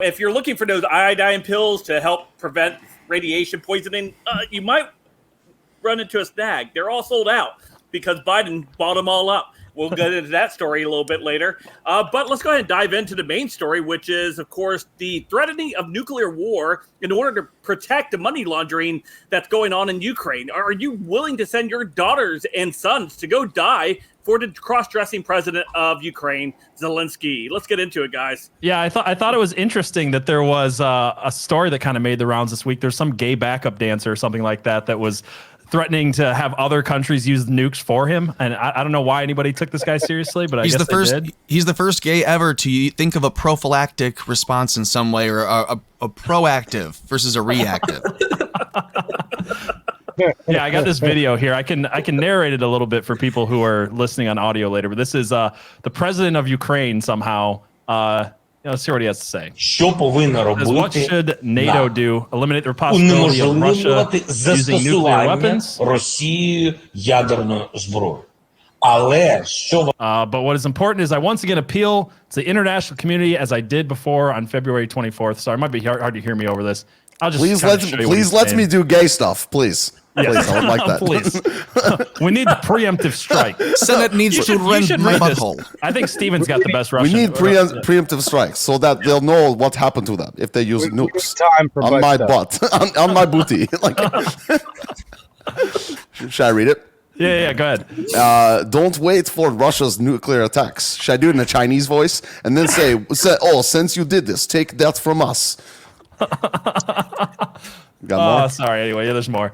If you're looking for those iodine pills to help prevent radiation poisoning, you might run into a snag. They're all sold out because Biden bought them all up. We'll get into that story a little bit later. But let's go ahead and dive into the main story, which is, of course, the threatening of nuclear war in order to protect the money laundering that's going on in Ukraine. Are you willing to send your daughters and sons to go die for the cross-dressing president of Ukraine, Zelensky? Let's get into it, guys. Yeah, I thought it was interesting that there was a story that kind of made the rounds this week. There's some gay backup dancer or something like that was threatening to have other countries use nukes for him, and I don't know why anybody took this guy seriously, but I guess they did. He's the first gay ever to think of a prophylactic response in some way, or a proactive versus a reactive. Yeah, I got this video here. I can narrate it a little bit for people who are listening on audio later, but this is the president of Ukraine somehow. Let's see what he has to say. What should NATO do? Eliminate the possibility of Russia using nuclear weapons? But what is important is I once again appeal to the international community as I did before on February 24th. Sorry, it might be hard to hear me over this. I'll just please let me do gay stuff, please. Yes. Please, I would like that. Please. We need the preemptive strike. Senate needs to rend my butthole. I think Steven's got the best Russian. We need preemptive strikes so that they'll know what happened to them if they use nukes on my butt, on my booty. Should I read it? Yeah, go ahead. Don't wait for Russia's nuclear attacks. Should I do it in a Chinese voice and then say, oh, since you did this, take that from us. Sorry. Anyway, there's more.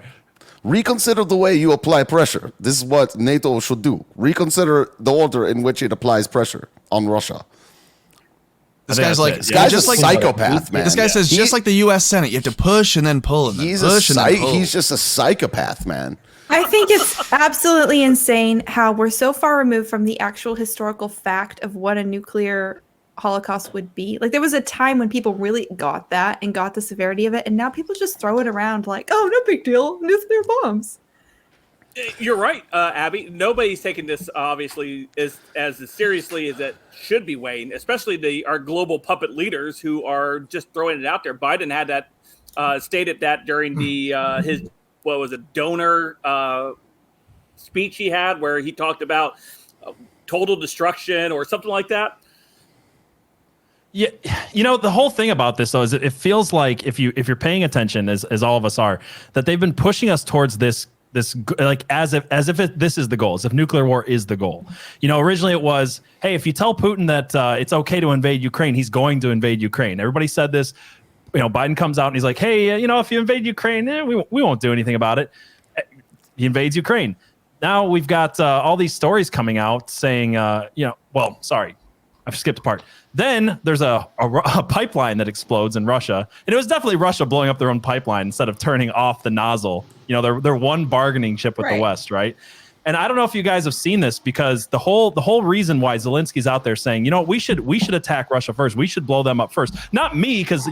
Reconsider the way you apply pressure. This is what NATO should do. Reconsider the order in which it applies pressure on Russia. This guy's just like a psychopath, man. This guy says just like the U.S. Senate, you have to push and then pull, and then push and then pull. He's just a psychopath, man. I think it's absolutely insane how we're so far removed from the actual historical fact of what a nuclear Holocaust would be. Like, there was a time when people really got that and got the severity of it, and now people just throw it around like, oh, no big deal, nuclear bombs. You're right, Abby. Nobody's taking this obviously as seriously as it should be, Wayne, especially our global puppet leaders who are just throwing it out there. Biden had that stated that during his donor speech he had, where he talked about total destruction or something like that. Yeah, the whole thing about this though is it feels like if you're paying attention, as all of us are, that they've been pushing us towards this like as if this is the goal, as if nuclear war is the goal. Originally it was, hey, if you tell Putin that it's okay to invade Ukraine, he's going to invade Ukraine. Everybody said this. Biden comes out and he's like, hey, if you invade Ukraine, we won't do anything about it. He invades Ukraine. Now we've got all these stories coming out saying, sorry, I've skipped a part. Then there's a pipeline that explodes in Russia. And it was definitely Russia blowing up their own pipeline instead of turning off the nozzle. They're one bargaining chip with the West, right? And I don't know if you guys have seen this, because the whole reason why Zelensky's out there saying, we should attack Russia first. We should blow them up first. Not me, because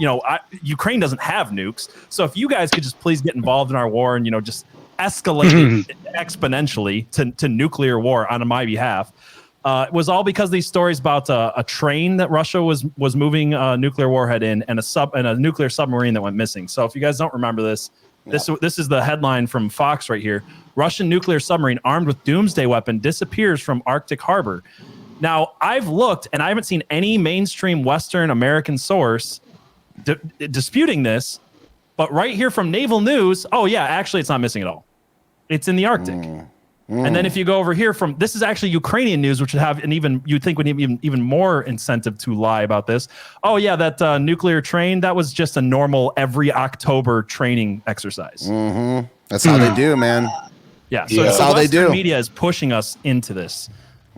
Ukraine doesn't have nukes. So if you guys could just please get involved in our war and just escalate it exponentially to nuclear war on my behalf. It was all because of these stories about a train that Russia was moving a nuclear warhead in, and a nuclear submarine that went missing. So if you guys don't remember this is the headline from Fox right here. Russian nuclear submarine armed with doomsday weapon disappears from Arctic harbor. Now, I've looked and I haven't seen any mainstream Western American source disputing this, but right here from Naval News, oh yeah, actually it's not missing at all. It's in the Arctic. And then if you go over here this is actually Ukrainian news, which would have you'd think would have even more incentive to lie about this. Oh yeah, that nuclear train, that was just a normal every October training exercise. Mm-hmm. That's how they do, man. Yeah, so that's how they do. Media is pushing us into this.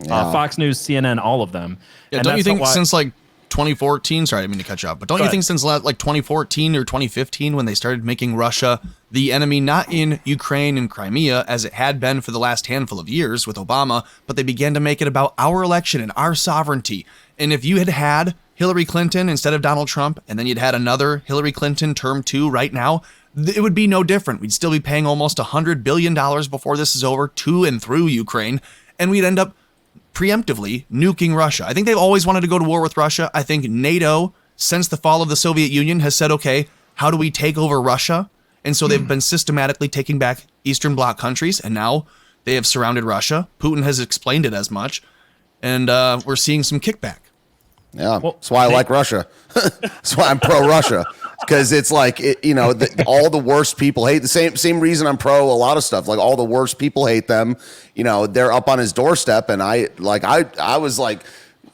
Yeah. Fox News, CNN, all of them. Yeah, don't you think since 2014, sorry, I didn't mean to cut you off, but don't you think since 2014 or 2015, when they started making Russia the enemy, not in Ukraine and Crimea, as it had been for the last handful of years with Obama, but they began to make it about our election and our sovereignty. And if you had Hillary Clinton instead of Donald Trump, and then you'd had another Hillary Clinton term 2 right now, it would be no different. We'd still be paying almost $100 billion before this is over to and through Ukraine, and we'd end up preemptively nuking Russia. I think they've always wanted to go to war with Russia. I think NATO since the fall of the Soviet Union has said, okay, how do we take over Russia? And so they've been systematically taking back Eastern Bloc countries, and now they have surrounded Russia. Putin has explained it as much, and we're seeing some kickback. Yeah, that's why I like Russia. That's why I'm pro-Russia, because it's like all the worst people hate the same reason I'm pro a lot of stuff. Like all the worst people hate them. They're up on his doorstep, and I was like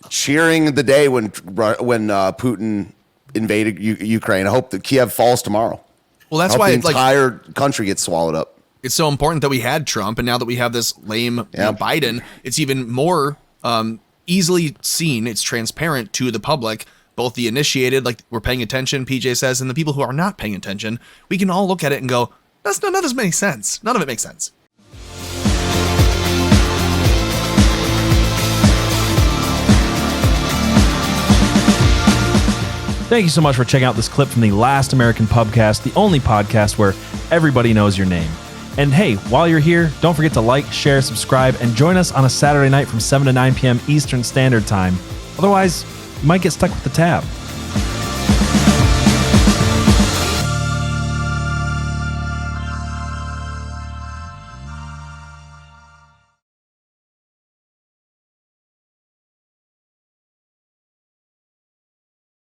cheering the day when Putin invaded Ukraine. I hope that Kiev falls tomorrow. Well, that's why the entire country gets swallowed up. It's so important that we had Trump, and now that we have this lame Biden, it's even more easily seen. It's transparent to the public, both the initiated, like we're paying attention, PJ says, and the people who are not paying attention. We can all look at it and go, none of this makes sense. None of it makes sense. Thank you so much for checking out this clip from the Last American Pubcast, the only podcast where everybody knows your name. And hey, while you're here, don't forget to like, share, subscribe, and join us on a Saturday night from 7 to 9 p.m. Eastern Standard Time. Otherwise, you might get stuck with the tab.